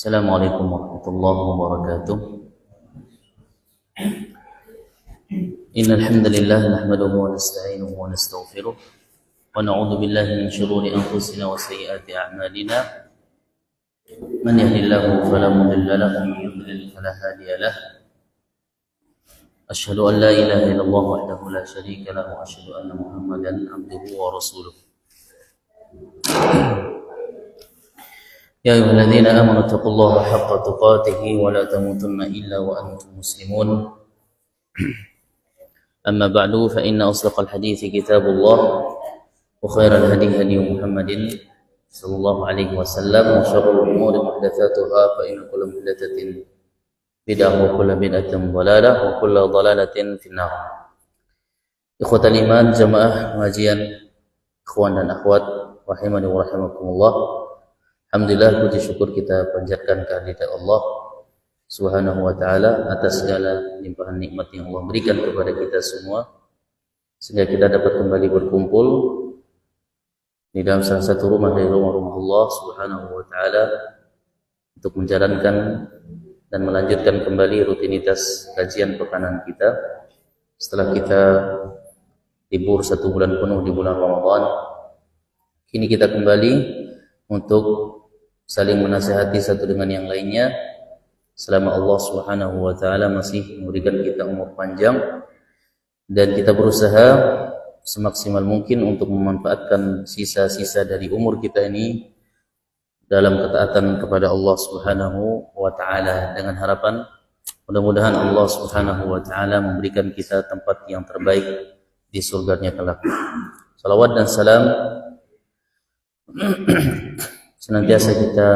Assalamualaikum warahmatullahi wabarakatuh. Innal hamdalillah nahmaduhu wa nasta'inuhu wa nastaghfiruh wa na'udzu billahi min shururi anfusina wa sayyiati a'malina. Man yahdihillahu fala mudilla lahu wa man yudlil fala hadiya lahu. Asyhadu an la ilaha illallah wahdahu la syarika lahu wa asyhadu anna Muhammadan abduhu wa rasuluh. يا أيها الذين آمنوا اتقوا الله حق تقاته ولا تموتن إلا وأنتم مسلمون أما بعد فإن أصدق الحديث كتاب الله وخير الهدي هدي محمد صلى الله عليه وسلم وشر الأمور محدثاتها فإن كل محدثة بدعة وكل بدعة ضلالة وكل ضلالة في النار. إخوة الإيمان jamaah pengajian ikhwan dan akhwat rahimani wa rahimakumullah. Alhamdulillah, puji syukur kita panjatkan kehadirat Allah Subhanahu wa taala atas segala limpahan nikmat yang Allah berikan kepada kita semua sehingga kita dapat kembali berkumpul di dalam salah satu rumah dari rumah-rumah Allah Subhanahu wa taala untuk menjalankan dan melanjutkan kembali rutinitas kajian pekanan kita setelah kita libur 1 bulan penuh di bulan Ramadan. Kini kita kembali untuk saling menasihati satu dengan yang lainnya selama Allah Subhanahu wa taala masih memberikan kita umur panjang dan kita berusaha semaksimal mungkin untuk memanfaatkan sisa-sisa dari umur kita ini dalam ketaatan kepada Allah Subhanahu wa taala dengan harapan mudah-mudahan Allah Subhanahu wa taala memberikan kita tempat yang terbaik di surganya kelak. Salawat dan salam senantiasa kita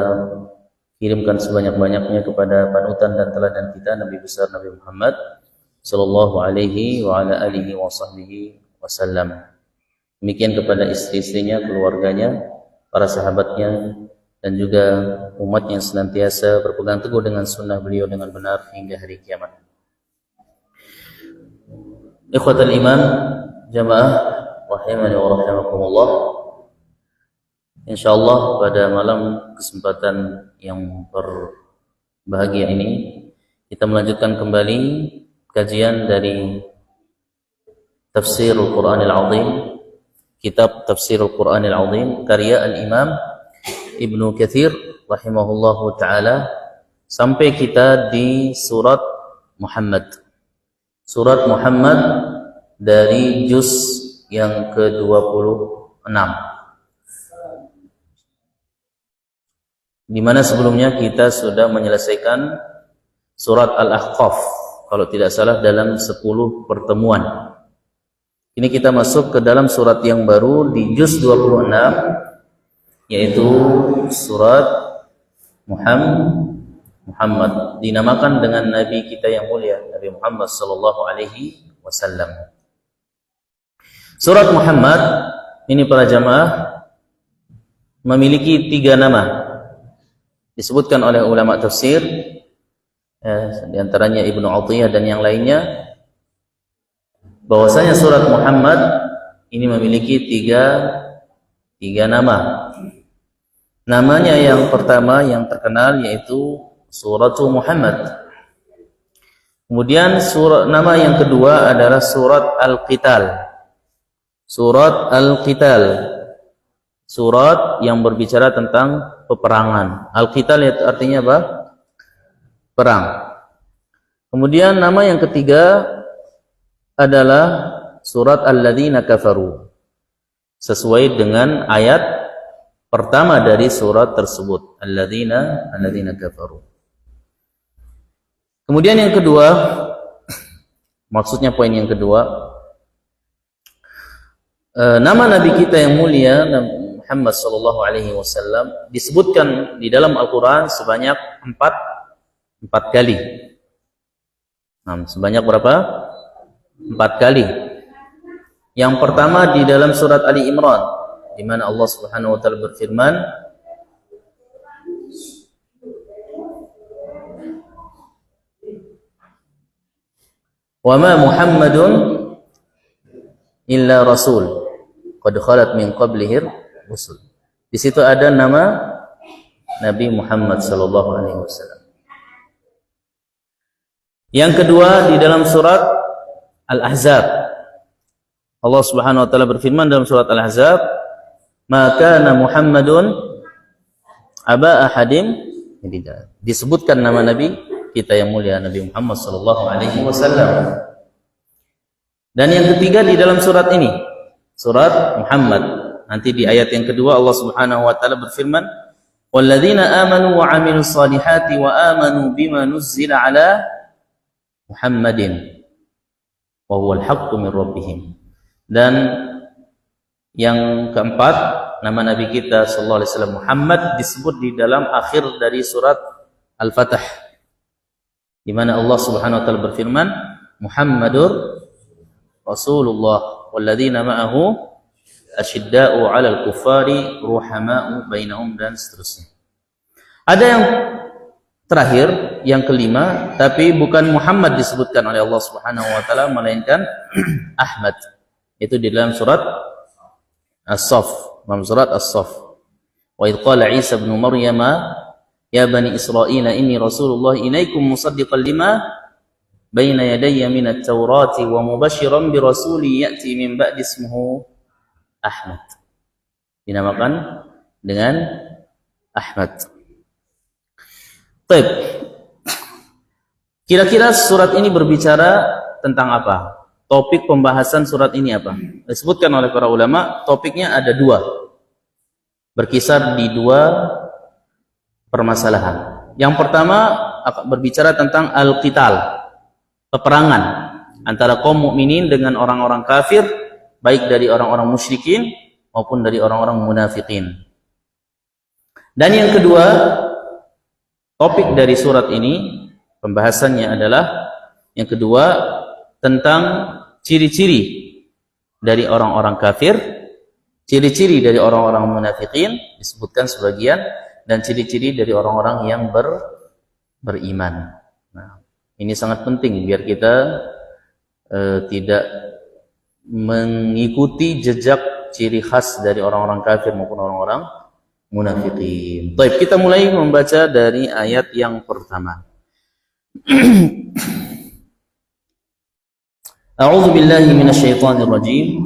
kirimkan sebanyak-banyaknya kepada panutan dan teladan kita Nabi besar Nabi Muhammad sallallahu alaihi wa ala alihi wa sahbihi wasallam. Demikian kepada istri-istrinya, keluarganya, para sahabatnya dan juga umat yang senantiasa berpegang teguh dengan sunnah beliau dengan benar hingga hari kiamat. Ikhwatal iman, jamaah rahimani wa rahimakumullah. InsyaAllah pada malam kesempatan yang berbahagia ini kita melanjutkan kembali kajian dari Tafsirul Quranil Azim, kitab Tafsirul Quranil Azim karya Al-Imam Ibnu Katsir rahimahullahu taala sampai kita di surat Muhammad. Surat Muhammad dari juz yang ke-26. Di mana sebelumnya kita sudah menyelesaikan surat Al-Ahqaf kalau tidak salah dalam 10 pertemuan. Ini kita masuk ke dalam surat yang baru di juz 26 yaitu surat Muhammad, dinamakan dengan nabi kita yang mulia Nabi Muhammad sallallahu alaihi wasallam. Surat Muhammad ini para jamaah memiliki 3 nama. Disebutkan oleh ulama tafsir di antaranya Ibnu Athiyah dan yang lainnya bahwasanya surat Muhammad ini memiliki tiga nama. Namanya yang pertama yang terkenal yaitu Suratul Muhammad. Kemudian nama yang kedua adalah Surat Al-Qital. Surat Al-Qital. Surat yang berbicara tentang peperangan. Al-Qital itu artinya apa? Perang. Kemudian nama yang ketiga adalah Surat Alladzina Kafaru. Sesuai dengan ayat pertama dari surat tersebut. Alladzina Kafaru. Kemudian yang kedua, maksudnya poin yang kedua, nama Nabi kita yang mulia Muhammad sallallahu alaihi wasallam disebutkan di dalam Al-Qur'an sebanyak 4 kali. Nah, sebanyak berapa? 4 kali. Yang pertama di dalam surat Ali Imran, di mana Allah Subhanahu wa taala berfirman, "Wa ma Muhammadun illa rasul qad khalat min qablihi rusul." Di situ ada nama Nabi Muhammad sallallahu alaihi wasallam. Yang kedua di dalam surat Al-Ahzab, Allah Subhanahu wa taala berfirman dalam surat Al-Ahzab, "Ma kana Muhammadun aba ahadim." Disebutkan nama Nabi kita yang mulia Nabi Muhammad sallallahu alaihi wasallam. Dan yang ketiga di dalam surat ini, surat Muhammad. Nanti di ayat yang kedua Allah Subhanahu wa taala berfirman, "Walladzina amanu wa 'amilus salihati wa amanu bima nuzzila 'ala Muhammadin wa huwal haqqu min rabbihim." Dan yang keempat, nama Nabi kita sallallahu alaihi wasallam Muhammad disebut di dalam akhir dari surat Al-Fatah, di mana Allah Subhanahu wa taala berfirman, "Muhammadur Rasulullah walladzina ma'ahu asyidda'u 'alal kuffari ruhama'u bainahum," dan seterusnya. Ada yang terakhir, yang kelima, tapi bukan Muhammad disebutkan oleh Allah Subhanahu wa taala melainkan Ahmad. Itu di dalam surat As-Saff, dalam surat As-Saff. Wa idh qala Isa ibn Maryam ya bani Israil inni rasulullah ilaikum musaddiqan lima baina yadayya minat taurati wa mubashiran bi rasuli ya'ti min ba'di ismuhu Ahmad. Dinamakan dengan Ahmad. Baik. Kira-kira surat ini berbicara tentang apa? Topik pembahasan surat ini apa? Disebutkan oleh para ulama, topiknya ada 2. Berkisar di 2 permasalahan. Yang pertama berbicara tentang al-qital, peperangan antara kaum mukminin dengan orang-orang kafir, baik dari orang-orang musyrikin maupun dari orang-orang munafikin. Dan yang kedua, topik dari surat ini pembahasannya adalah yang kedua tentang ciri-ciri dari orang-orang kafir, ciri-ciri dari orang-orang munafikin disebutkan sebagian, dan ciri-ciri dari orang-orang yang beriman. Nah, ini sangat penting biar kita tidak mengikuti jejak ciri khas dari orang-orang kafir maupun orang-orang munafikin. Baik, kita mulai membaca dari ayat yang pertama. A'udzu billahi minasyaitonir rajim.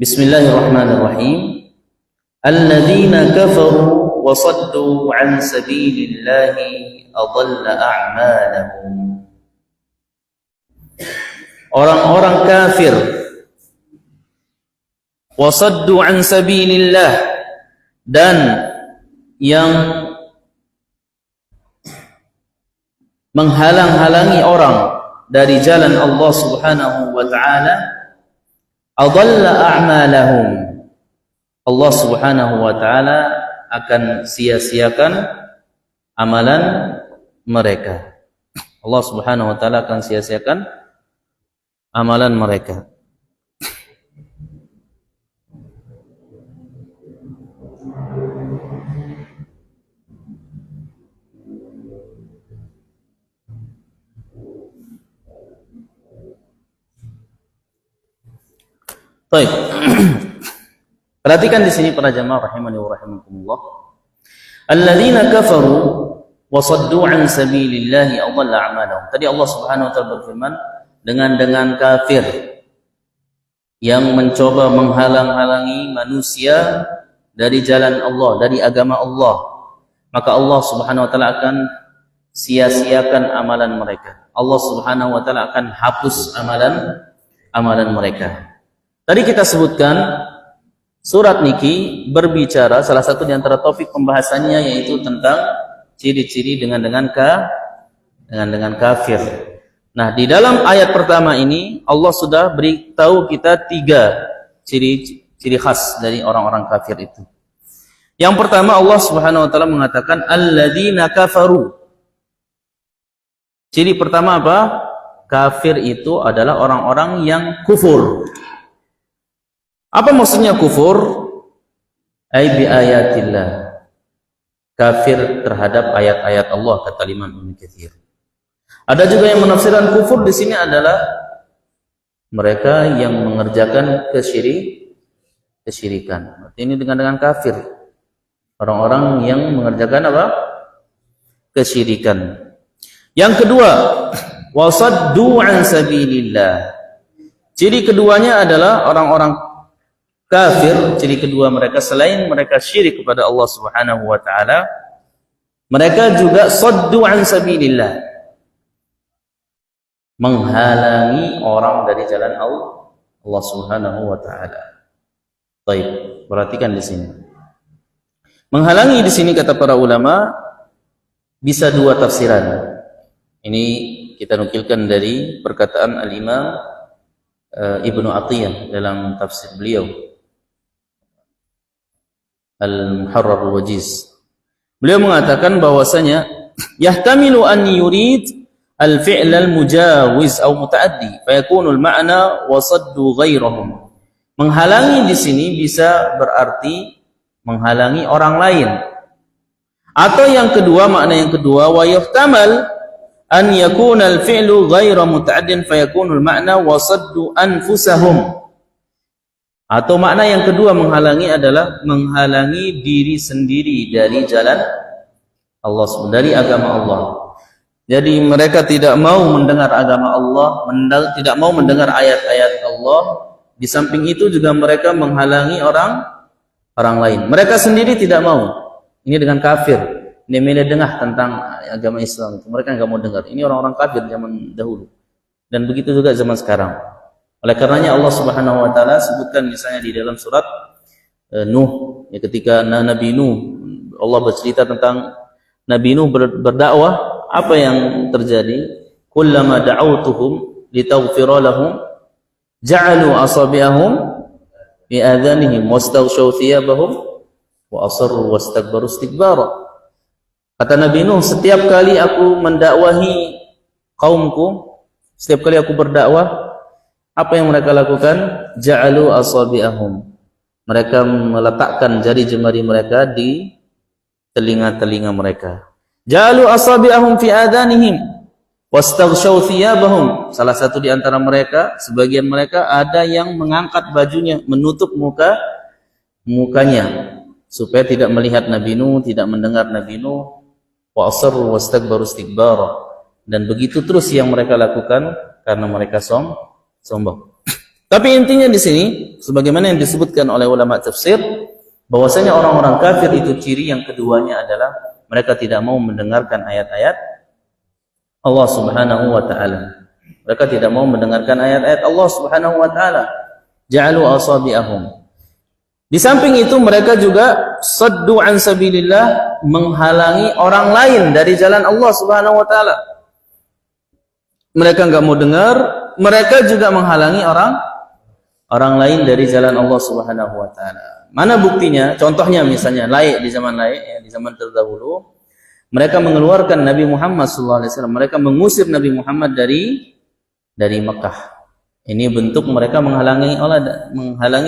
Bismillahirrahmanirrahim. Alladzina kafaru wa saddu 'an sabilillahi adalla a'malahum. Orang-orang kafir wa saddu 'an sabilillah, dan yang menghalang-halangi orang dari jalan Allah Subhanahu wa taala, adalla a'malahum. Allah Subhanahu wa taala akan sia-siakan amalan mereka. Allah Subhanahu wa taala akan sia-siakan amalan mereka. Baik. Perhatikan di sini para jamaah rahimani wa rahimakumullah. Alladzina kafaru wa saddu an sabilillahi adalla a'malahum. Tadi Allah Subhanahu wa taala berfirman dengan kafir yang mencoba menghalang-halangi manusia dari jalan Allah, dari agama Allah, maka Allah Subhanahu wa taala akan sia-siakan amalan mereka. Allah Subhanahu wa taala akan hapus amalan mereka. Tadi kita sebutkan surat niki berbicara, salah satu di antara topik pembahasannya yaitu tentang ciri-ciri dengan kafir. Nah, di dalam ayat pertama ini Allah sudah beritahu kita 3 ciri khas dari orang-orang kafir itu. Yang pertama, Allah Subhanahu wa taala mengatakan alladzina kafaru. Ciri pertama apa? Kafir itu adalah orang-orang yang kufur. Apa maksudnya kufur? Ai bi ayatillah. Kafir terhadap ayat-ayat Allah, kata Imam Ibnu Katsir. Ada juga yang menafsirkan kufur di sini adalah mereka yang mengerjakan kesyirikan. Ini dengan kafir. Orang-orang yang mengerjakan apa? Kesyirikan. Yang kedua, wasaddu an sabilillah. Ciri keduanya adalah orang-orang kafir, ciri kedua mereka selain mereka syirik kepada Allah Subhanahu wa taala, mereka juga saddu an sabilillah. Menghalangi orang dari jalan Allah Subhanahu wa taala. Baik, perhatikan di sini. Menghalangi di sini kata para ulama bisa 2 tafsiran. Ini kita nukilkan dari perkataan Al-Imam Ibnu Athiyah dalam tafsir beliau Al-Muharrar Al-Wajiz. Beliau mengatakan bahwasanya yahtamilu an yurid al-fi'l al-mujawiz atau mutaaddi fa yakunu al-ma'na wa saddu ghairahum. Menghalangi di sini bisa berarti menghalangi orang lain. Atau yang kedua, makna yang kedua, wa yuhtamal an yakuna al-fi'lu ghaira muta'addin fa yakunu al-ma'na wa saddu anfusahum. Atau makna yang kedua menghalangi adalah menghalangi diri sendiri dari jalan Allah, dari agama Allah. Jadi mereka tidak mau mendengar agama Allah, tidak mau mendengar ayat-ayat Allah. Di samping itu juga mereka menghalangi orang lain. Mereka sendiri tidak mau. Ini dengan kafir. Ini mendengar tentang agama Islam. Mereka nggak mau dengar. Ini orang-orang kafir zaman dahulu. Dan begitu juga zaman sekarang. Oleh karenanya Allah Subhanahu wa taala sebutkan misalnya di dalam surat Nuh, ya, ketika Nabi Nuh, Allah bercerita tentang Nabi Nuh berdakwah, apa yang terjadi? Kullama da'awtuhum litaghfira lahum ja'alu asabi'ahum bi adhanihim wastaghshaw thiyabahum wa asarru wastakbaru istikbara. Kata Nabi Nuh, setiap kali aku mendakwahi kaumku, setiap kali aku berdakwah, apa yang mereka lakukan? Ja'alu asabi'ahum. Mereka meletakkan jari jemari mereka di telinga-telinga mereka. Ja'alu asabi'ahum fi adhanihim wastaghshaw thiyabahum. Salah satu di antara mereka, sebagian mereka ada yang mengangkat bajunya, menutup mukanya supaya tidak melihat Nabi Nuh, tidak mendengar Nabi Nuh. Wa asarru wastakbaru istikbara. Dan begitu terus yang mereka lakukan karena mereka sombong. Tapi intinya di sini sebagaimana yang disebutkan oleh ulama tafsir bahwasanya orang-orang kafir itu ciri yang keduanya adalah mereka tidak mau mendengarkan ayat-ayat Allah Subhanahu wa taala. Mereka tidak mau mendengarkan ayat-ayat Allah Subhanahu wa taala. Ja'alu asabi'ahum. Di samping itu mereka juga saddu an sabilillah, menghalangi orang lain dari jalan Allah Subhanahu wa taala. Mereka enggak mau dengar, mereka juga menghalangi orang lain dari jalan Allah Subhanahu wa taala. Mana buktinya? Contohnya misalnya di zaman di zaman terdahulu, mereka mengeluarkan Nabi Muhammad sallallahu alaihi wasallam, mereka mengusir Nabi Muhammad dari Mekah. Ini bentuk mereka menghalangi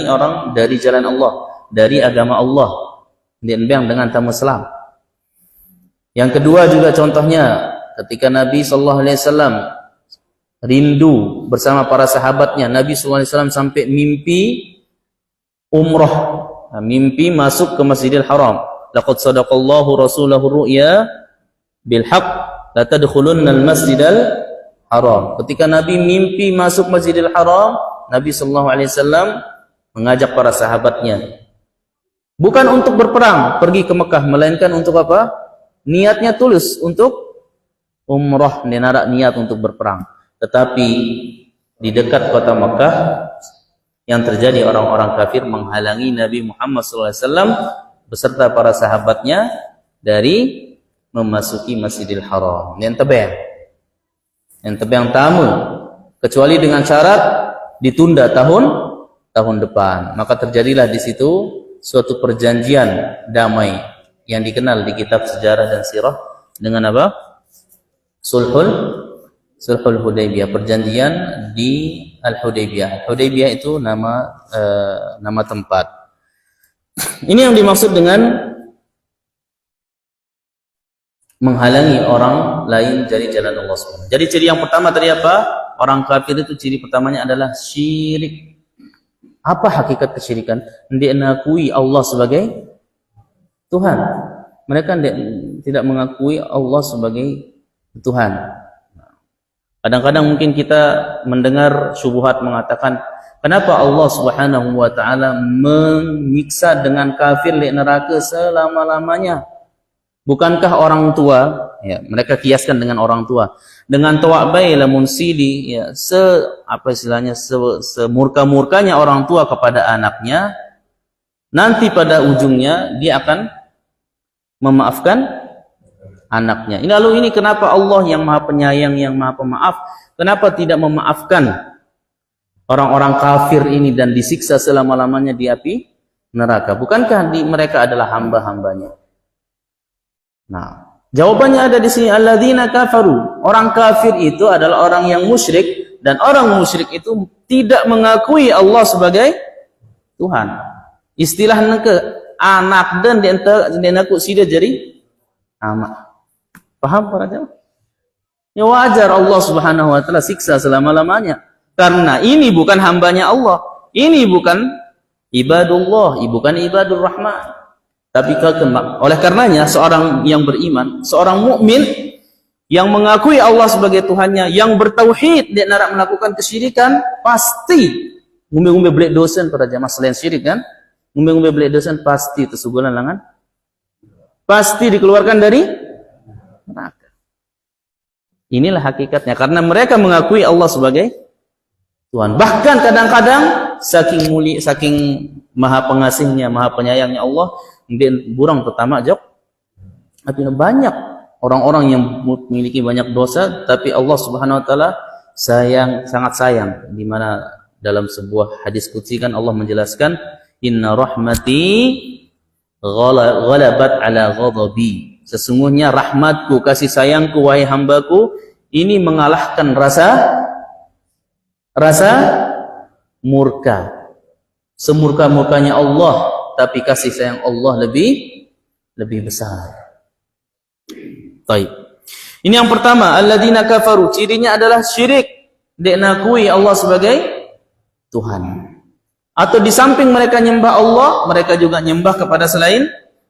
orang dari jalan Allah, dari agama Allah, dengan tamu Islam. Yang kedua juga contohnya ketika Nabi sallallahu alaihi wasallam rindu bersama para sahabatnya. Nabi SAW sampai mimpi umrah, mimpi masuk ke Masjidil Haram. Laqad sadaqallahu rasulahu ru'ya bil haqq la tadkhulunnal Masjidal Haram. Ketika Nabi mimpi masuk Masjidil Haram, Nabi SAW mengajak para sahabatnya bukan untuk berperang pergi ke Mekah, melainkan untuk apa? Niatnya tulus untuk umrah, nenarak niat untuk berperang. Tetapi di dekat kota Mekah yang terjadi orang-orang kafir menghalangi Nabi Muhammad SAW beserta para sahabatnya dari memasuki Masjidil Haram. Yang tebang tamu, kecuali dengan syarat ditunda tahun depan. Maka terjadilah di situ suatu perjanjian damai yang dikenal di kitab sejarah dan sirah dengan apa? Sulhul Hudaybiyah, perjanjian di Al-Hudaybiyah. Al-Hudaybiyah itu nama tempat. Ini yang dimaksud dengan menghalangi orang lain dari jalan Allah SWT. Jadi ciri yang pertama tadi apa? Orang kafir itu ciri pertamanya adalah syirik. Apa hakikat kesyirikan? Dia mengakui Allah sebagai Tuhan. Mereka tidak mengakui Allah sebagai Tuhan. Kadang-kadang mungkin kita mendengar syubhat mengatakan, kenapa Allah Subhanahu wa taala menyiksa dengan kafir di neraka selama-lamanya? Bukankah orang tua, ya, mereka kiaskan dengan orang tua, dengan tawa'bai lamun sili, ya, semurka-murkanya orang tua kepada anaknya, nanti pada ujungnya dia akan memaafkan anaknya. Lalu ini kenapa Allah yang Maha Penyayang, yang Maha Pemaaf, kenapa tidak memaafkan orang-orang kafir ini dan disiksa selama-lamanya di api neraka? Bukankah mereka adalah hamba-hambanya? Nah, jawabannya ada di sini, alladzina kafaru. Orang kafir itu adalah orang yang musyrik, dan orang musyrik itu tidak mengakui Allah sebagai Tuhan. Istilah anak dan dia naku sida jadi amak. Paham para jemaah? Ya wajar Allah Subhanahu wa taala siksa selama-lamanya. Karena ini bukan hambanya Allah. Ini bukan ibadullah, bukan ibadur rahman. Tapi oleh karenanya seorang yang beriman, seorang mukmin yang mengakui Allah sebagai Tuhannya, yang bertauhid, dia nak melakukan kesyirikan, pasti ngumbe-ngumbe belek dosen para jemaah selain syirik kan? Ngumbe-ngumbe belek dosen pasti tersugulan langan. Pasti dikeluarkan dari neraka. Inilah hakikatnya, karena mereka mengakui Allah sebagai Tuhan. Bahkan kadang-kadang saking mulia, saking maha pengasihnya, maha penyayangnya Allah, dia burang pertama jawab. Artinya banyak orang-orang yang memiliki banyak dosa, tapi Allah Subhanahu wa taala sangat sayang. Di mana dalam sebuah hadis qudsi kan Allah menjelaskan, inna rahmati ghalabat ala ghadabi. Sesungguhnya rahmatku, kasih sayangku wahai hambaku ini mengalahkan rasa murka. Semurka-murkanya Allah, tapi kasih sayang Allah lebih besar. Baik. Ini yang pertama, alladzina kafaru, cirinya adalah syirik. Dia mengakui Allah sebagai Tuhan. Atau di samping mereka nyembah Allah, mereka juga nyembah kepada selain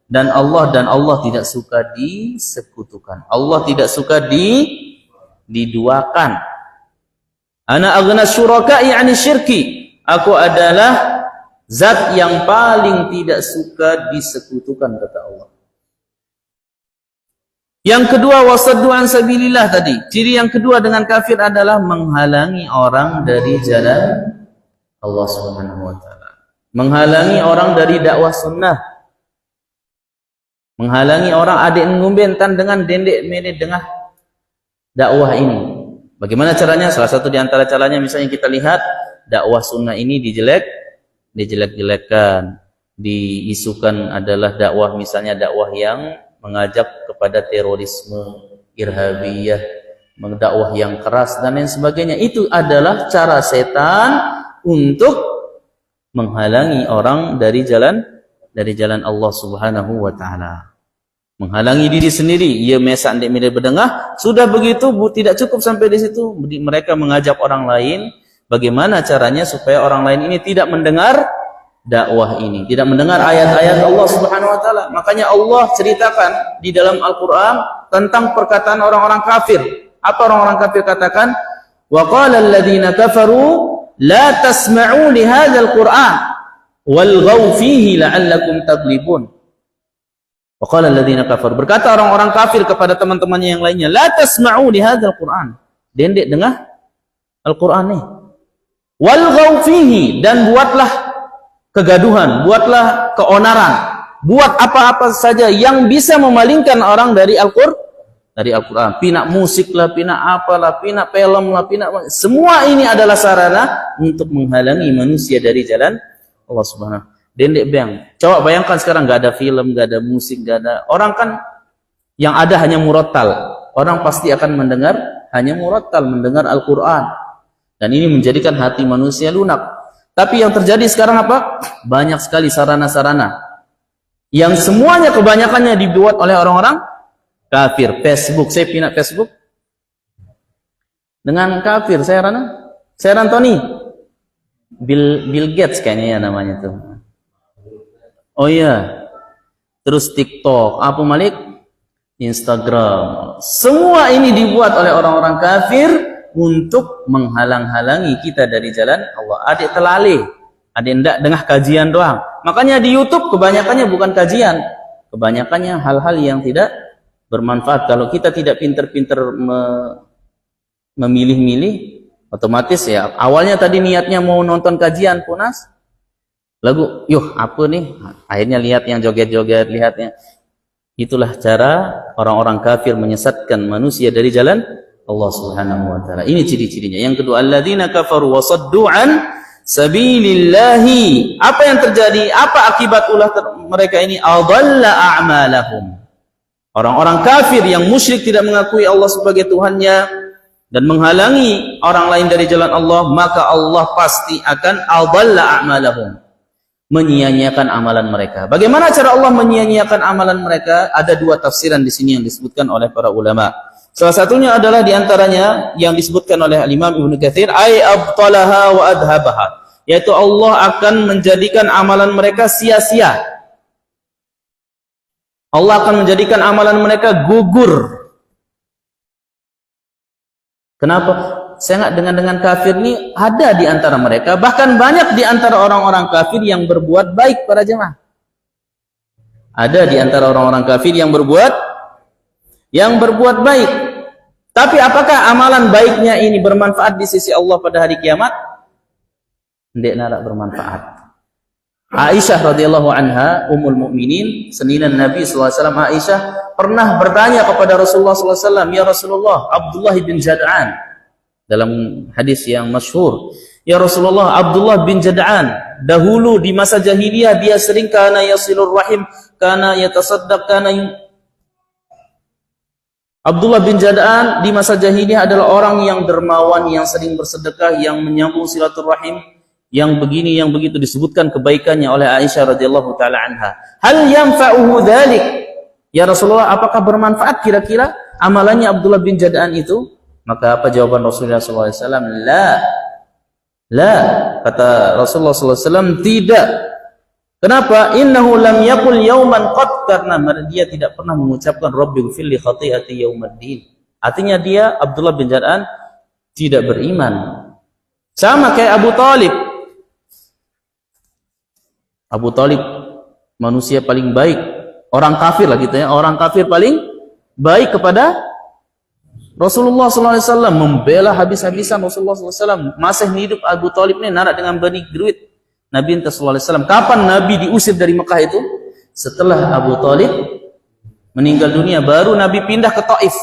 dan Allah tidak suka disekutukan. Allah tidak suka diduakan. Ana aghna syuraka'i 'ani syirki. Aku adalah zat yang paling tidak suka disekutukan, kata Allah. Yang kedua, wasaddu an sabilillah tadi. Ciri yang kedua dengan kafir adalah menghalangi orang dari jalan Allah Subhanahu wa taala. Menghalangi orang dari dakwah sunnah. Menghalangi orang adik ngumbentan dengan dendek mene dengah dakwah ini. Bagaimana caranya? Salah satu di antara caranya misalnya kita lihat dakwah sunnah ini dijelek-jelekkan, diisukan adalah dakwah, misalnya dakwah yang mengajak kepada terorisme, irhabiyah, dakwah yang keras dan lain sebagainya. Itu adalah cara setan untuk menghalangi orang dari jalan Allah Subhanahu wa taala. Menghalangi diri sendiri, ia mesak di media berdengah. Sudah begitu, tidak cukup sampai di situ. Mereka mengajak orang lain bagaimana caranya supaya orang lain ini tidak mendengar dakwah ini, tidak mendengar ayat-ayat Allah Subhanahu wa taala. Makanya Allah ceritakan di dalam Al-Qur'an tentang perkataan orang-orang kafir. Apa orang-orang kafir katakan? Wa qala alladziina kafaru la tasma'u li hadzal Qur'an walghaw fihi la'allakum taghlibun. Waqala alladziina kafaru, berkata orang-orang kafir kepada teman-temannya yang lainnya, la tasma'u li hadzal Qur'an, dendek dengar Al-Qur'an nih. Walghaw fihi, dan buatlah kegaduhan, buatlah keonaran, buat apa-apa saja yang bisa memalingkan orang dari Al-Qur'an. Pinak musik lah, pinak apalah, pinak film lah, pinak semua ini adalah sarana untuk menghalangi manusia dari jalan Allah Subhanahu. Dendek bang. Coba bayangkan sekarang nggak ada film, nggak ada musik, nggak ada. Orang kan yang ada hanya murattal. Orang pasti akan mendengar hanya murattal, mendengar Al-Qur'an. Dan ini menjadikan hati manusia lunak. Tapi yang terjadi sekarang apa? Banyak sekali sarana-sarana yang semuanya kebanyakannya dibuat oleh orang-orang kafir. Facebook, saya pindah Facebook dengan kafir. Saya Tony, Bill Gates kayaknya ya namanya tuh. Oh iya, terus TikTok, apa Malik? Instagram. Semua ini dibuat oleh orang-orang kafir untuk menghalang-halangi kita dari jalan Allah. Adik telalih, adik hendak dengar kajian doang. Makanya di YouTube kebanyakannya bukan kajian, kebanyakannya hal-hal yang tidak bermanfaat. Kalau kita tidak pinter-pinter memilih-milih, otomatis ya. Awalnya tadi niatnya mau nonton kajian Punas, lagu, apa nih? Akhirnya lihat yang joget-joget, lihatnya. Itulah cara orang-orang kafir menyesatkan manusia dari jalan Allah Subhanahu wa taala. Ini ciri-cirinya. Yang kedua, alladzina kafaru wa saddu an sabilillahi. Apa yang terjadi? Apa akibat ulah mereka ini? Adalla a'malahum. Orang-orang kafir yang musyrik tidak mengakui Allah sebagai Tuhannya dan menghalangi orang lain dari jalan Allah, maka Allah pasti akan adalla a'malahum, menyia-nyiakan amalan mereka. Bagaimana cara Allah menyia-nyiakan amalan mereka? Ada dua tafsiran di sini yang disebutkan oleh para ulama. Salah satunya adalah diantaranya yang disebutkan oleh Imam Ibnu Katsir, ay abtalaha wa adhabaha, yaitu Allah akan menjadikan amalan mereka sia-sia. Allah akan menjadikan amalan mereka gugur. Kenapa? Saya ingat dengan kafir ini ada di antara mereka, bahkan banyak di antara orang-orang kafir yang berbuat baik para jemaah. Ada di antara orang-orang kafir yang berbuat baik. Tapi apakah amalan baiknya ini bermanfaat di sisi Allah pada hari kiamat? Tidak nak bermanfaat. Aisyah radhiyallahu anha, ummul mukminin, seninan Nabi sallallahu alaihi wasallam, Aisyah pernah bertanya kepada Rasulullah sallallahu alaihi wasallam, "Ya Rasulullah, Abdullah bin Jad'an," dalam hadis yang masyhur, "Ya Rasulullah, Abdullah bin Jad'an dahulu di masa jahiliyah dia sering kana yasilur rahim, kana yatasaddaq, Abdullah bin Jad'an di masa jahiliyah adalah orang yang dermawan, yang sering bersedekah, yang menyambung silaturahim, yang begini, yang begitu." Disebutkan kebaikannya oleh Aisyah radhiyallahu taala anha. "Hal yanfa'uhu dzalik?" Ya Rasulullah, apakah bermanfaat kira-kira amalannya Abdullah bin Jad'an itu? Maka apa jawaban Rasulullah SAW? La, kata Rasulullah SAW, tidak. Kenapa? Innahu lam yaqul yauman qad, karena dia tidak pernah mengucapkan Rabbighfir li khati'ati yaumiddin. Artinya dia, Abdullah bin Jad'an, tidak beriman. Sama kayak Abu Talib. Abu Talib manusia paling baik, orang kafir lah gitu ya, orang kafir paling baik kepada Rasulullah SAW, membela habis-habisan Rasulullah SAW. Masih hidup Abu Talib ini narak dengan bani Gruit Nabi SAW. Kapan Nabi diusir dari Mekah itu? Setelah Abu Talib meninggal dunia, baru Nabi pindah ke Taif.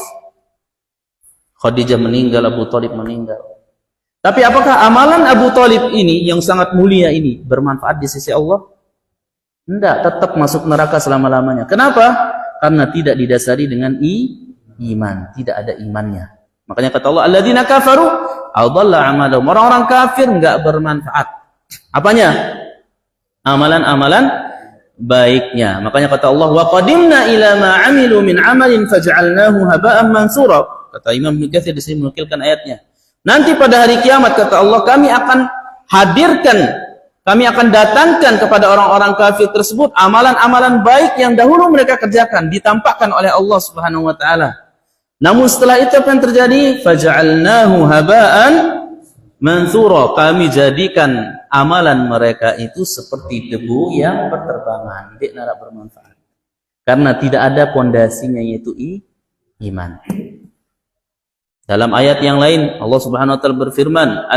Khadijah meninggal, Abu Talib meninggal. Tapi apakah amalan Abu Talib ini yang sangat mulia ini bermanfaat di sisi Allah? Tidak, tetap masuk neraka selama-lamanya. Kenapa? Karena tidak didasari dengan iman, tidak ada imannya. Makanya kata Allah, alladzina kafaru adalla a'malahum. Orang-orang kafir enggak bermanfaat. Apanya? Amalan-amalan baiknya. Makanya kata Allah, wa qadimna ila ma 'amilu min 'amalin faj'alnahu haba'an mansura. Kata Imam Ibnu Katsir di sini menukilkan ayatnya. Nanti pada hari kiamat kata Allah, kami akan hadirkan, kami akan datangkan kepada orang-orang kafir tersebut amalan-amalan baik yang dahulu mereka kerjakan, ditampakkan oleh Allah Subhanahu wa taala. Namun setelah itu apa yang terjadi? Faj'alnahu haba'an mansura. Kami jadikan amalan mereka itu seperti debu yang berterbangan, tidak nara bermanfaat. Karena tidak ada pondasinya, yaitu iman. Dalam ayat yang lain Allah Subhanahu wa taala berfirman,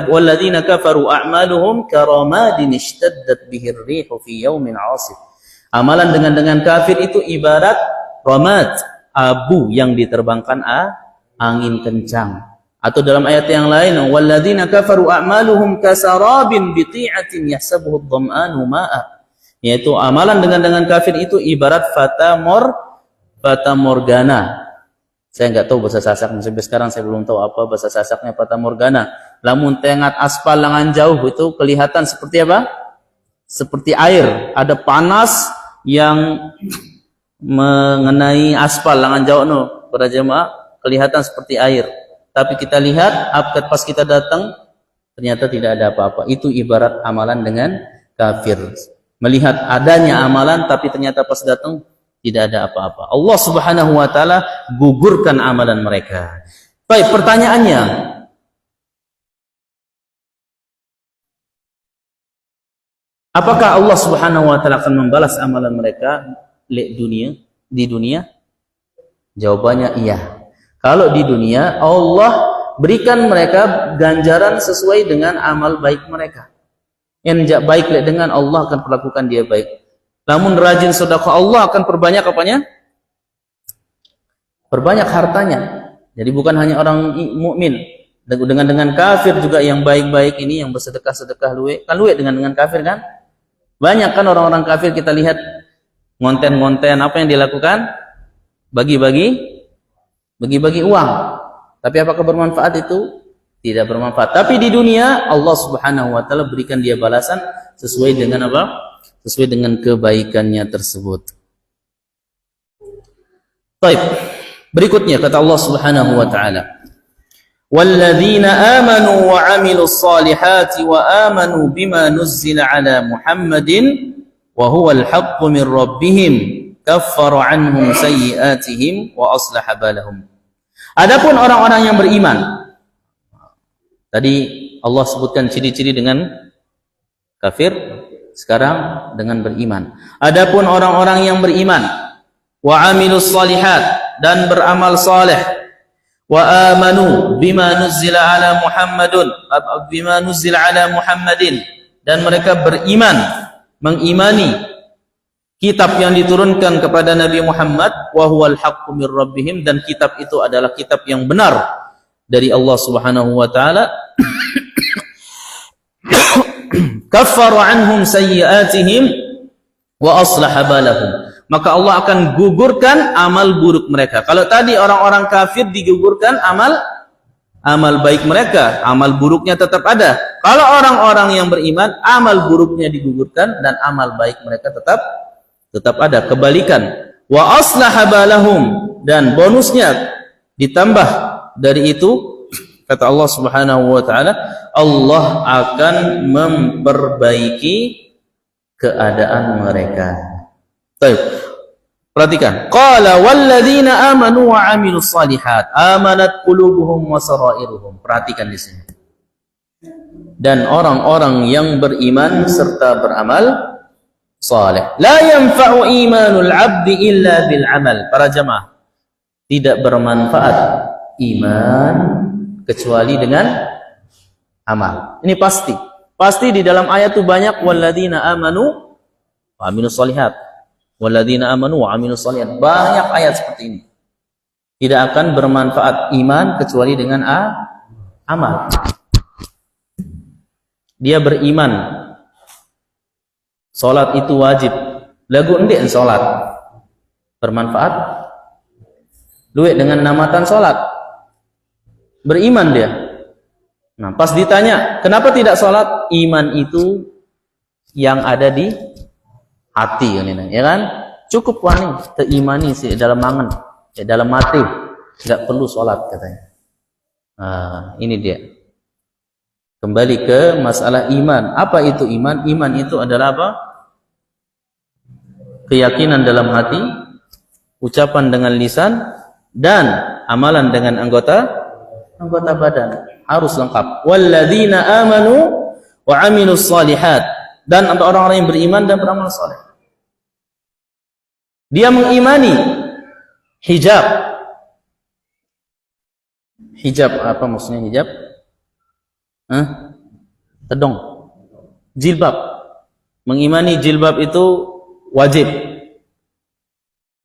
"Walladzina kafaru a'maluhum karamadin ishtaddat bihi ar-rihu fi yaumin 'asif." Amalan dengan kafir itu ibarat ramad, abu yang diterbangkan angin kencang. Atau dalam ayat yang lain, "Walladzina kafaru a'maluhum kasarabin biqi'atin yahsabuhu adh-dhama'anu ma'a." Yaitu amalan dengan kafir itu ibarat fata morgana. Saya nggak tahu bahasa Sasak, sampai sekarang saya belum tahu apa bahasa Sasaknya fata morgana. Lamun tengat aspal lengan jauh itu kelihatan seperti apa? Seperti air. Ada panas yang mengenai aspal lengan jauh para jemaah, kelihatan seperti air. Tapi kita lihat pas kita datang ternyata tidak ada apa-apa. Itu ibarat amalan dengan kafir. Melihat adanya amalan tapi ternyata pas datang tidak ada apa-apa. Allah Subhanahu wa taala gugurkan amalan mereka. Baik, pertanyaannya, apakah Allah Subhanahu wa taala akan membalas amalan mereka di dunia? Jawabannya iya. Kalau di dunia Allah berikan mereka ganjaran sesuai dengan amal baik mereka. Yang baik dengan Allah akan perlakukan dia baik. Namun rajin sedekah Allah akan perbanyak apanya? Perbanyak hartanya. Jadi bukan hanya orang mukmin, dengan kafir juga yang baik-baik ini yang bersedekah-sedekah luwe. Kan luwe dengan kafir kan? Banyak kan orang-orang kafir kita lihat ngonten-ngonten apa yang dilakukan? Bagi-bagi uang. Tapi apakah bermanfaat itu? Tidak bermanfaat. Tapi di dunia Allah Subhanahu wa taala berikan dia balasan sesuai dengan apa? Sesuai dengan kebaikannya tersebut. Baik. Berikutnya kata Allah Subhanahu wa taala, "Walladzina amanu wa 'amilus solihati wa amanu bima nuzzila 'ala Muhammadin wa huwal haqqu min rabbihim kaffara 'anhum sayyi'atihim wa aslaha balahum." Adapun orang-orang yang beriman. Tadi Allah sebutkan ciri-ciri dengan kafir. Sekarang dengan beriman. Adapun orang-orang yang beriman, wa amilus solihat, dan beramal saleh, wa amanu bima nuzzila ala Muhammadin, dan mereka beriman, mengimani kitab yang diturunkan kepada Nabi Muhammad, wa huwal haqqu mir rabbihim, dan kitab itu adalah kitab yang benar dari Allah Subhanahu wa taala. Kaffara anhum sayyi'atihim wa aslaha balahum. Maka Allah akan gugurkan amal buruk mereka. Kalau tadi orang-orang kafir digugurkan amal baik mereka, amal buruknya tetap ada. Kalau orang-orang yang beriman, amal buruknya digugurkan dan amal baik mereka tetap ada. Kebalikan. Wa aslaha balahum, dan bonusnya ditambah dari itu. Kata Allah Subhanahu wa taala, Allah akan memperbaiki keadaan mereka. Baik. Perhatikan. Qala walladzina amanu wa 'amilus shalihat amanat qulubuhum wa sarairuhum. Perhatikan di sini. Dan orang-orang yang beriman serta beramal saleh. La yanfa'u imanul 'abdi illa bil 'amal. Para jemaah, tidak bermanfaat iman kecuali dengan amal. Ini pasti. Pasti di dalam ayat itu banyak walladzina amanu wa 'amilus shalihat. Walladzina amanu wa 'amilus shalihat. Banyak ayat seperti ini. Tidak akan bermanfaat iman kecuali dengan amal. Dia beriman. Salat itu wajib. Lagu endek salat. Bermanfaat? Luwek dengan namatan salat. Beriman dia. Nah, pas ditanya, kenapa tidak sholat? Iman itu yang ada di hati ini, ya kan? Cukup wani teimani sih dalam mangan, dalam mati, nggak perlu sholat katanya. Ini dia. Kembali ke masalah iman. Apa itu iman? Iman itu adalah apa? Keyakinan dalam hati, ucapan dengan lisan, dan amalan dengan anggota badan. Harus lengkap. Walladzina amanu wa amilus shalihat. Dan untuk orang-orang yang beriman dan beramal saleh. Dia mengimani hijab. Hijab apa maksudnya hijab? Tedong. Jilbab. Mengimani jilbab itu wajib.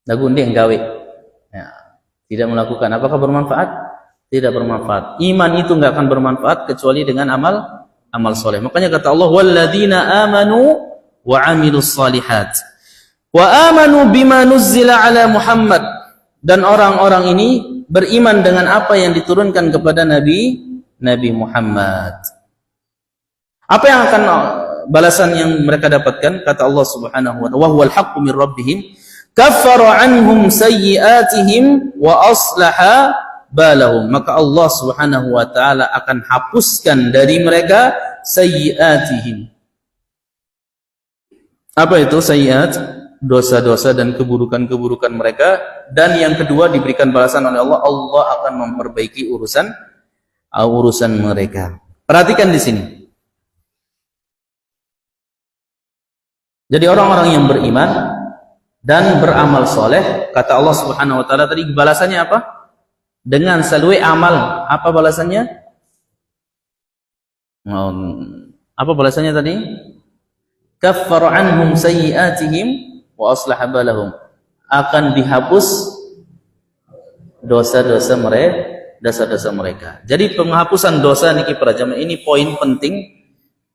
Lagu ndek gawe. Ya, tidak melakukan. Apakah bermanfaat? Tidak bermanfaat. Iman itu enggak akan bermanfaat kecuali dengan amal soleh. Makanya kata Allah, walladzina amanu wa amilus salihat. Wa amanu bima nuzzila ala Muhammad. Dan orang-orang ini beriman dengan apa yang diturunkan kepada Nabi Muhammad. Apa yang akan balasan yang mereka dapatkan? Kata Allah Subhanahu wa ta'ala, wa huwal haqqu min rabbihim kaffara anhum sayyi'atihim wa aslaha balahum. Maka Allah Subhanahu wa ta'ala akan hapuskan dari mereka sayyi'atihim. Apa itu sayyi'at? Dosa-dosa dan keburukan-keburukan mereka. Dan yang kedua diberikan balasan oleh Allah, Allah akan memperbaiki urusan mereka. Perhatikan di sini. Jadi orang-orang yang beriman dan beramal soleh, kata Allah Subhanahu wa ta'ala tadi, balasannya apa? Dengan salwe amal. Apa balasannya? Apa balasannya tadi? Kaffara anhum sayyi'atihim wa aslaha balahum. Akan dihapus dosa-dosa mereka. Jadi penghapusan dosa niki para jamaah, ini poin penting.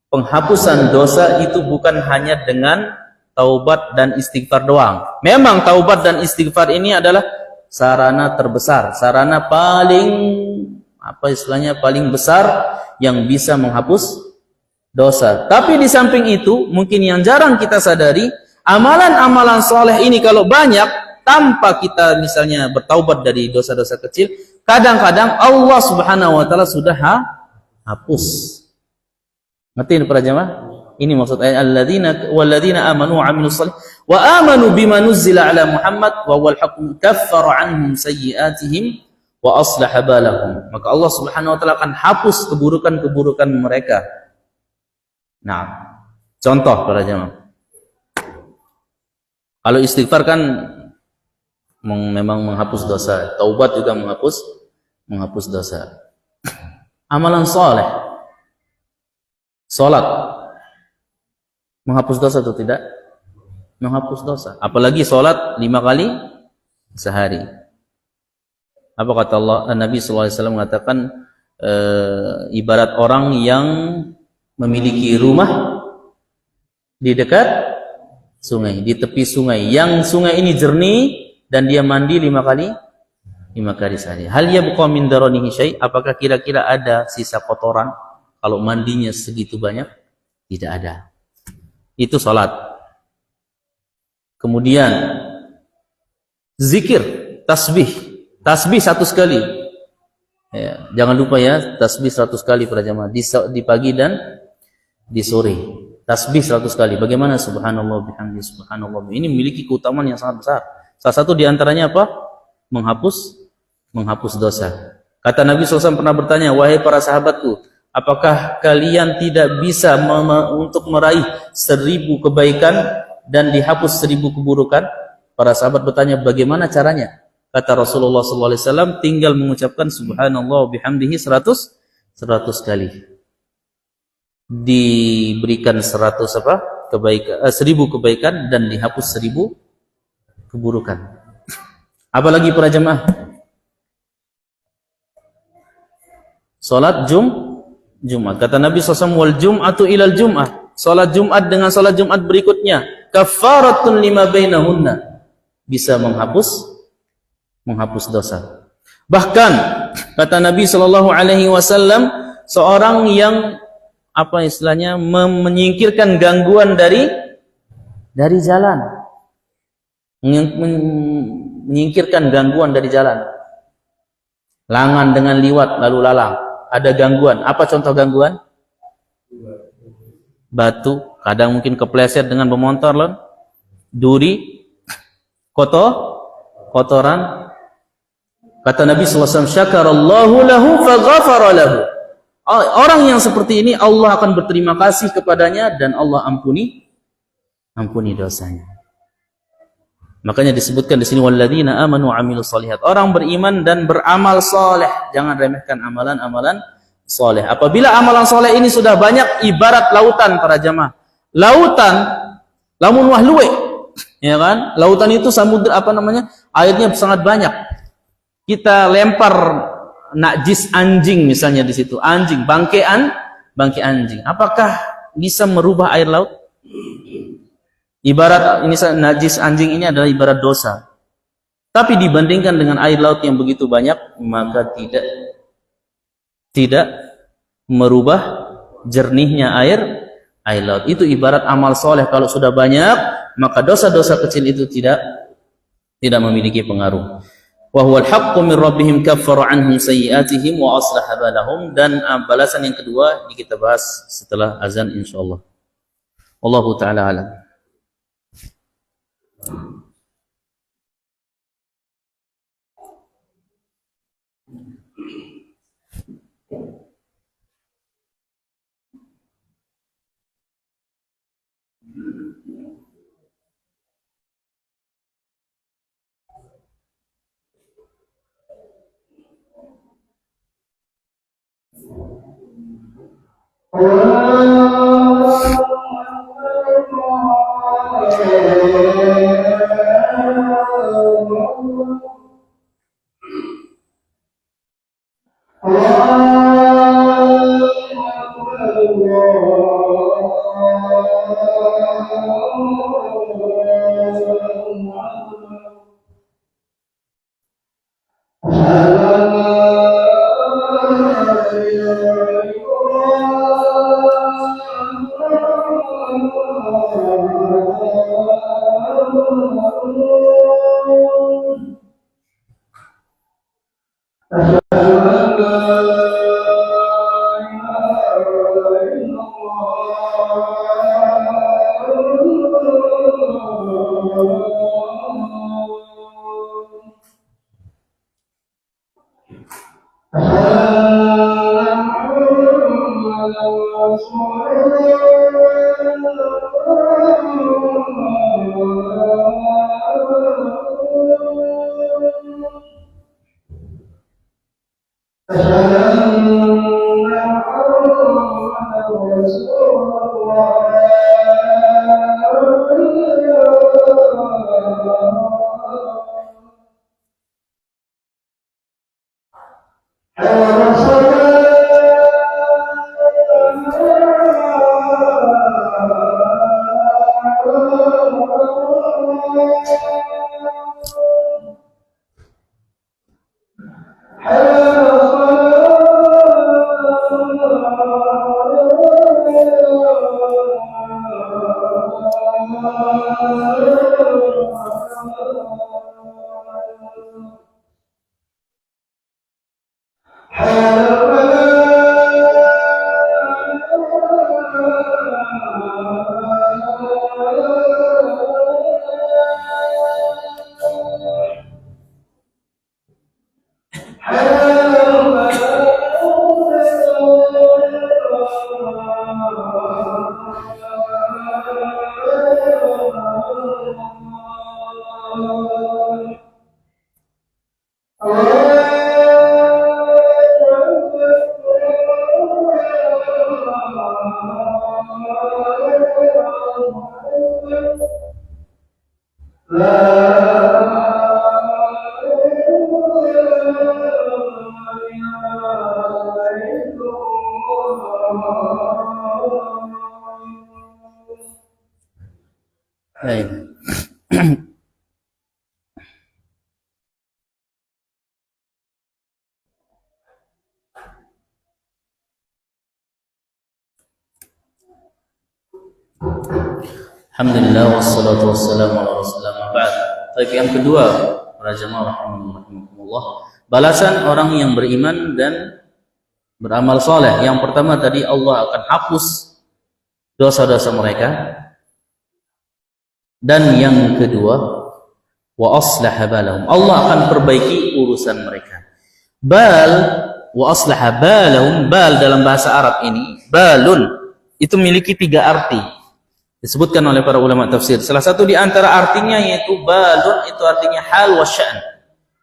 Penghapusan dosa itu bukan hanya dengan taubat dan istighfar doang. Memang taubat dan istighfar ini adalah sarana terbesar, sarana paling besar yang bisa menghapus dosa. Tapi di samping itu, mungkin yang jarang kita sadari, amalan-amalan soleh ini kalau banyak, tanpa kita misalnya bertaubat dari dosa-dosa kecil, kadang-kadang Allah Subhanahu wa ta'ala sudah hapus. Ngerti ini para jamaah? Ini maksud ayat walladzina amanu wa amilus shalih wa amanu bima nuzzila ala Muhammad wa huwal haqqu kaffara anhum sayyi'atihim wa aslaha balahum. Maka Allah Subhanahu wa ta'ala akan hapus keburukan-keburukan mereka. Nah, contoh para jamaah. Kalau istighfar kan memang menghapus dosa, taubat juga menghapus dosa. Amalan soleh, salat, menghapus dosa atau tidak? Menghapus dosa. Apalagi salat 5 kali sehari. Apa kata Allah? Nabi SAW mengatakan ibarat orang yang memiliki rumah di dekat sungai, di tepi sungai. Yang sungai ini jernih dan dia mandi 5 kali sehari. Hal yabqa min daranihi syai'? Apakah kira-kira ada sisa kotoran kalau mandinya segitu banyak? Tidak ada. Itu salat. Kemudian zikir, tasbih 100 kali. Ya, jangan lupa ya, tasbih 100 kali para jamaah di pagi dan di sore. Tasbih 100 kali. Bagaimana? Subhanallah bihamdi, subhanallah. Ini memiliki keutamaan yang sangat besar. Salah satu di antaranya apa? Menghapus dosa. Kata Nabi SAW pernah bertanya, wahai para sahabatku, apakah kalian tidak bisa untuk meraih 1000 kebaikan dan dihapus 1000 keburukan? Para sahabat bertanya, bagaimana caranya? Kata Rasulullah SAW, tinggal mengucapkan subhanallah bihamdihi 100 kali. Diberikan 100 kebaikan, 1000 kebaikan dan dihapus 1000 keburukan. Apalagi para jemaah? Salat Jumat. Kata Nabi SAW, wal jum'atu ilal jum'ah. Salat Jumat dengan salat Jumat berikutnya, kafaratun lima bainahunna. Bisa menghapus dosa. Bahkan kata Nabi SAW, seorang yang menyingkirkan gangguan dari dari jalan, menyingkirkan gangguan dari jalan. Langan dengan liwat lalu lalang, ada gangguan. Apa contoh gangguan? Batu, kadang mungkin kepleset dengan bermotor lon, duri, kotoran. Kata Nabi sallallahu alaihi wasallam, "Syakarallahu lahu faghafara lahu." Orang yang seperti ini Allah akan berterima kasih kepadanya dan Allah ampuni dosanya. Makanya disebutkan di sini walladzina amanu wa amilus shalihat. Orang beriman dan beramal saleh. Jangan remehkan amalan-amalan saleh. Apabila amalan saleh ini sudah banyak, ibarat lautan para jamaah. Lautan lamun wahluwe, ya kan? Lautan itu samudra airnya sangat banyak. Kita lempar najis anjing misalnya di situ. Anjing, bangkai anjing. Apakah bisa merubah air laut? Ibarat ini najis anjing ini adalah ibarat dosa. Tapi dibandingkan dengan air laut yang begitu banyak, maka tidak merubah jernihnya air laut. Itu ibarat amal soleh, kalau sudah banyak, maka dosa-dosa kecil itu tidak memiliki pengaruh. Wa huwal haqqu min rabbihim kaffara anhum sayyi'atihim wa aslaha balahum. Dan balasan yang kedua kita bahas setelah azan insyaallah. Wallahu taala alam. Alhamdulillah wassalatu wassalamu ala Rasulillah ba'd. Baik, yang kedua, para jemaah rahimakumullah, balasan orang yang beriman dan beramal soleh. Yang pertama tadi, Allah akan hapus dosa-dosa mereka. Dan yang kedua, wa aslaha balahum, Allah akan perbaiki urusan mereka. Bal wa aslaha balahum, bal dalam bahasa Arab ini, balun itu memiliki 3 arti. Disebutkan oleh para ulama tafsir. Salah satu di antara artinya yaitu balun, itu artinya hal wa sya'n,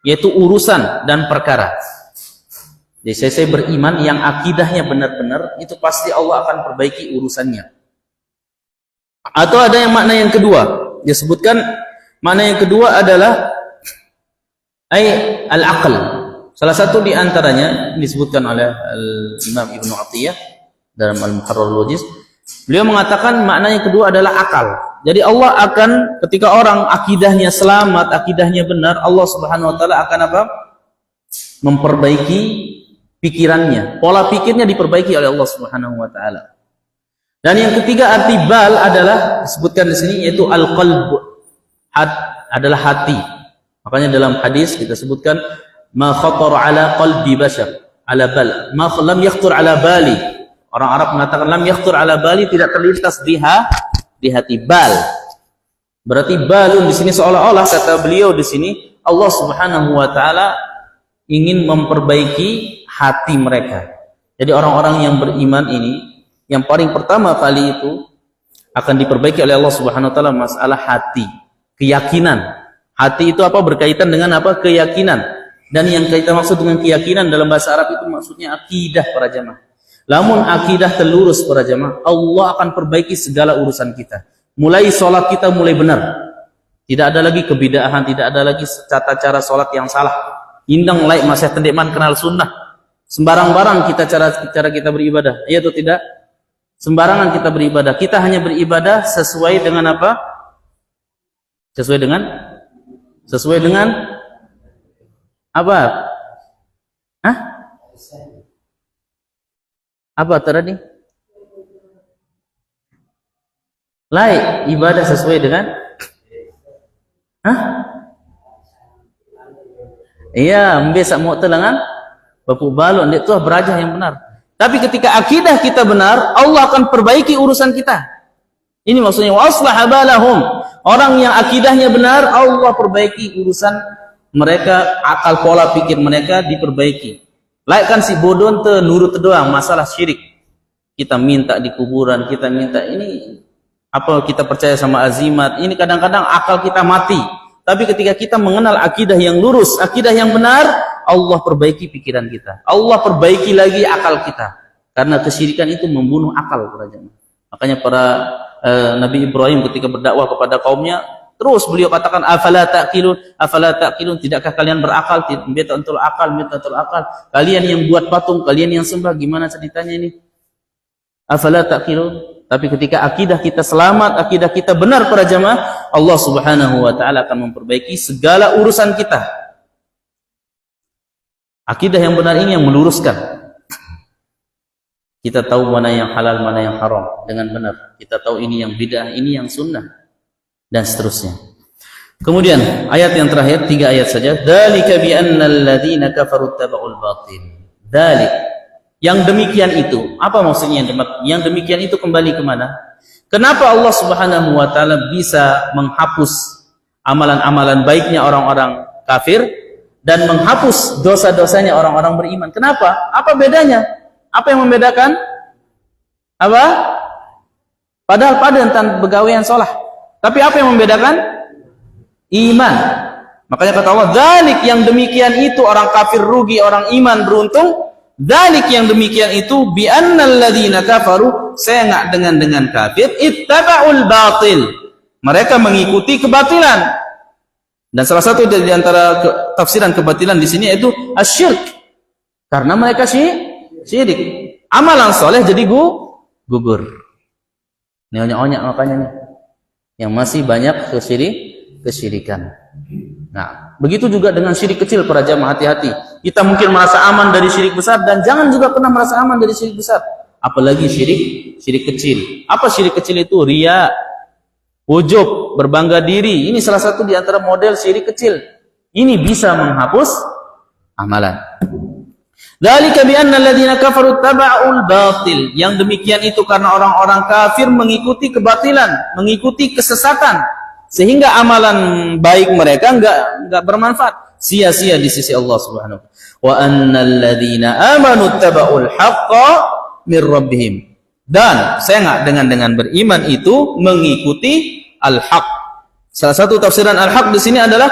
yaitu urusan dan perkara. Jadi saya beriman yang akidahnya benar-benar, itu pasti Allah akan perbaiki urusannya. Atau ada yang makna yang kedua, disebutkan makna yang kedua adalah al-aql. Salah satu di antaranya disebutkan oleh Imam Ibnu Athiyah dalam Al-Muharrar Al-Wajiz. Beliau mengatakan makna yang kedua adalah akal. Jadi Allah akan, ketika orang akidahnya selamat, akidahnya benar, Allah Subhanahu wa taala akan apa? Memperbaiki pikirannya. Pola pikirnya diperbaiki oleh Allah Subhanahu wa taala. Dan yang ketiga arti bal adalah disebutkan di sini yaitu al-qalb. Adalah hati. Makanya dalam hadis kita sebutkan ma khatara ala qalbi bashar ala bal. Ma lam yakhtur ala bali. Orang Arab mengatakan lam yakhtur ala bali, tidak terlintas di hati. Bal. Berarti balun di sini seolah-olah kata beliau di sini Allah Subhanahu wa taala ingin memperbaiki hati mereka. Jadi orang-orang yang beriman ini yang paling pertama kali itu akan diperbaiki oleh Allah Subhanahu wa taala masalah hati, keyakinan. Hati itu apa? Berkaitan dengan apa? Keyakinan. Dan yang kita maksud dengan keyakinan dalam bahasa Arab itu maksudnya akidah para jamaah. Lamun akidah terlurus para jamaah, Allah akan perbaiki segala urusan kita. Mulai sholat kita mulai benar. Tidak ada lagi kebidaahan, tidak ada lagi tata cara sholat yang salah. Indang laik masih tendeman kenal sunnah. Sembarang-barang kita cara kita beribadah. Iya atau tidak? Sembarangan kita beribadah. Kita hanya beribadah sesuai dengan apa? Sesuai dengan apa? Hah? Apa tadi? Laik ibadah sesuai dengan iya, biasa mau telangan bapu balon itu berajah yang benar. Tapi ketika akidah kita benar, Allah akan perbaiki urusan kita. Ini maksudnya wa aslaha balahum. Orang yang akidahnya benar, Allah perbaiki urusan mereka, akal pola pikir mereka diperbaiki. Laikan si bodoh te nurut doang masalah syirik. Kita minta di kuburan, kita minta ini apa, kita percaya sama azimat. Ini kadang-kadang akal kita mati. Tapi ketika kita mengenal akidah yang lurus, akidah yang benar, Allah perbaiki pikiran kita. Allah perbaiki lagi akal kita. Karena kesyirikan itu membunuh akal para jemaah. Makanya para Nabi Ibrahim ketika berdakwah kepada kaumnya, terus beliau katakan afala taqilun, tidakkah kalian berakal? Minta untuk akal. Kalian yang buat patung, kalian yang sembah, gimana ceritanya ini? Afala taqilun. Tapi ketika akidah kita selamat, akidah kita benar para jamaah, Allah Subhanahu wa taala akan memperbaiki segala urusan kita. Akidah yang benar ini yang meluruskan. Kita tahu mana yang halal, mana yang haram dengan benar. Kita tahu ini yang bid'ah, ini yang sunnah, dan seterusnya. Kemudian ayat yang terakhir, 3 ayat saja. Dzalika bi annal ladzina kafaru taba'ul batil. Dzalik, yang demikian itu, apa maksudnya yang demikian itu kembali ke mana? Kenapa Allah Subhanahu wa taala bisa menghapus amalan-amalan baiknya orang-orang kafir dan menghapus dosa-dosanya orang-orang beriman? Kenapa? Apa bedanya? Apa yang membedakan? Apa? Padahal pada tentang begawaian sholat. Tapi apa yang membedakan? Iman. Makanya kata Allah, dzalik, yang demikian itu orang kafir rugi, orang iman beruntung. Dzalik, yang demikian itu bi annal ladzina kafaru, sengak dengan kafir, ittaba'ul batil. Mereka mengikuti kebatilan. Dan salah satu dari antara tafsiran kebatilan di sini yaitu asyirk. Karena mereka syirik. Amalan soleh jadi gugur. Ini onyak makanya nih. Yang masih banyak kesyirikan. Nah, begitu juga dengan syirik kecil para jamaah, hati-hati. Kita mungkin merasa aman dari syirik besar dan jangan juga pernah merasa aman dari syirik besar. Apalagi syirik kecil. Apa syirik kecil itu? Riya. ujub, berbangga diri. Ini salah satu di antara model syirik kecil. Ini bisa menghapus amalan. Dzalika bi anna alladziina kafaru taba'ul batil. Yang demikian itu karena orang-orang kafir mengikuti kebatilan, mengikuti kesesatan, sehingga amalan baik mereka enggak bermanfaat, sia-sia di sisi Allah Subhanahu wa taala. Wa annal ladziina amanu taba'ul haqqo mir rabbihim. Dan saya dengan beriman itu mengikuti al-haq. Salah satu tafsiran al-haq di sini adalah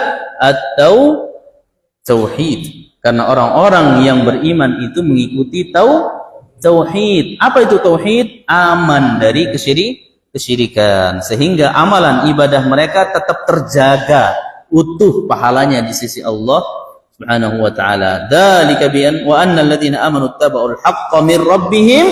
tauhid. Karena orang-orang yang beriman itu mengikuti tauhid. Apa itu tauhid? Aman dari kesyirikan. Sehingga amalan ibadah mereka tetap terjaga utuh pahalanya di sisi Allah Subhanahu wa taala. Dzalika bi an wa annal ladzina amanu taba'ul haqqo mir rabbihim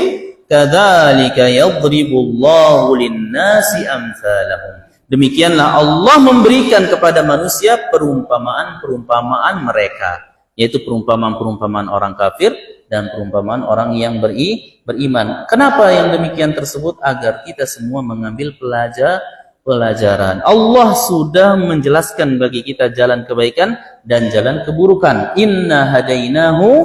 kadzalika yadribullahu lin-nasi amsalahum. Demikianlah Allah memberikan kepada manusia perumpamaan mereka, yaitu perumpamaan orang kafir dan perumpamaan orang yang beriman. Kenapa yang demikian tersebut? Agar kita semua mengambil pelajaran. Allah sudah menjelaskan bagi kita jalan kebaikan dan jalan keburukan. Inna hadainahu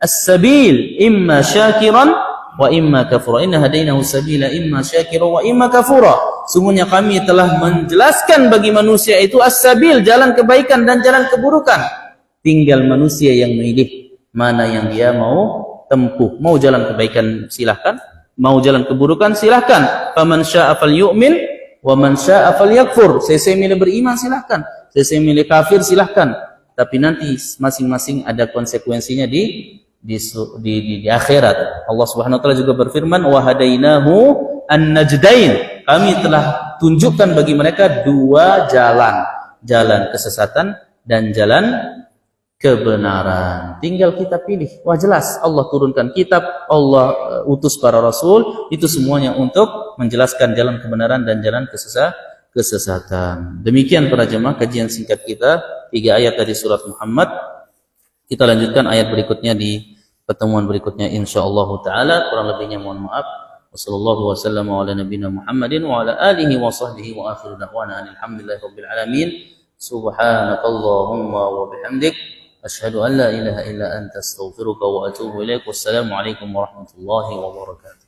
as-sabil imma syakiran wa imma kafura. Inna hadainahu sabila imma syakira wa imma kafura. Sungguhnya kami telah menjelaskan bagi manusia itu as-sabil, jalan kebaikan dan jalan keburukan. Tinggal manusia yang memilih mana yang dia mau tempuh. Mau jalan kebaikan silahkan, mau jalan keburukan silahkan. Faman syaa'a falyu'min wa man syaa'a falyakfur. Saya milih beriman silahkan, saya milih kafir silahkan. Tapi nanti masing-masing ada konsekuensinya di akhirat. Allah Subhanahu wa taala juga berfirman, wa hadainahu an-najdain. Kami telah tunjukkan bagi mereka dua jalan kesesatan dan jalan kebenaran. Tinggal kita pilih. Wah, jelas Allah turunkan kitab, Allah utus para rasul, itu semuanya untuk menjelaskan jalan kebenaran dan jalan kesesatan. Demikian para jemaah kajian singkat kita 3 ayat dari surat Muhammad. Kita lanjutkan ayat berikutnya di pertemuan berikutnya insyaallah taala. Kurang lebihnya mohon maaf. Wassallallahu wasallam ala nabiyina Muhammadin wa ala alihi wa sahbihi wa akhiru da'wana alhamdulillahirabbil alamin. Subhanakallahumma wa bihamdik asyhadu an la ilaha illa anta astaghfiruka wa atubu ilaik. Wassalamu alaikum warahmatullahi wabarakatuh.